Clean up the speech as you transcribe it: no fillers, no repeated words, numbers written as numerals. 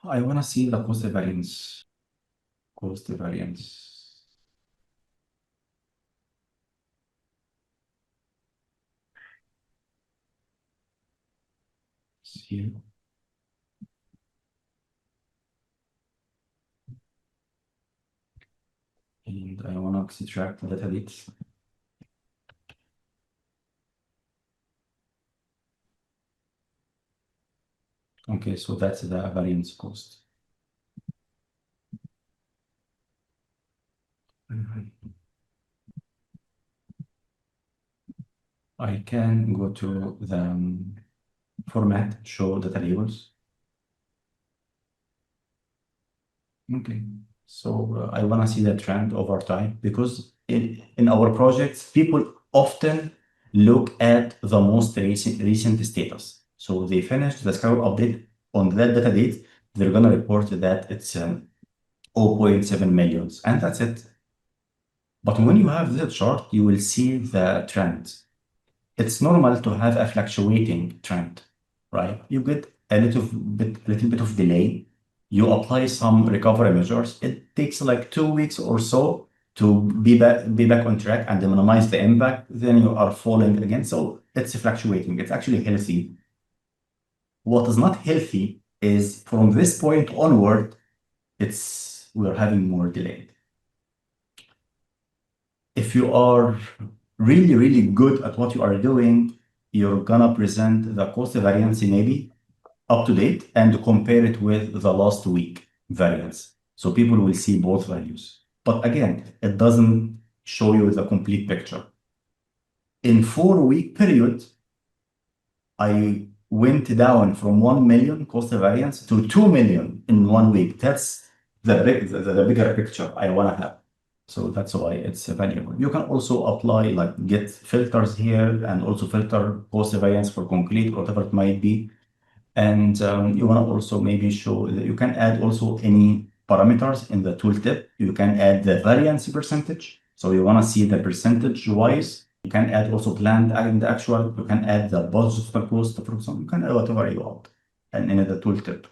I want to see the cost variance. Cost variance. Here. And I want to extract the data bits. Okay, so that's the variance cost. I can go to the format, show data labels. Okay, so I want to see the trend over time because in our projects, people often look at the most recent status. So they finish the Scala update on that data date, they're going to report that it's 0.7 millions, and that's it. But when you have this chart, you will see the trend. It's normal to have a fluctuating trend, right? You get a little bit of delay. You apply some recovery measures. It takes like 2 weeks or so to be back on track and minimize the impact. Then you are falling again. So it's fluctuating. It's actually healthy. What is not healthy is from this point onward, we're having more delay. If you are really, really good at what you are doing, you're gonna present the cost variance maybe up to date and compare it with the last week variance. So people will see both values. But again, it doesn't show you the complete picture. In 4 week period, I went down from 1 million cost variance to 2 million in 1 week. That's the bigger picture I wanna have. So that's why it's valuable. You can also apply like get filters here and also filter cost variance for concrete, whatever it might be. And you want to also maybe show that you can add also any parameters in the tooltip. You can add the variance percentage. So you want to see the percentage wise. You can add also planned and actual. You can add the budget per cost, for example. You can add whatever you want and in the tooltip.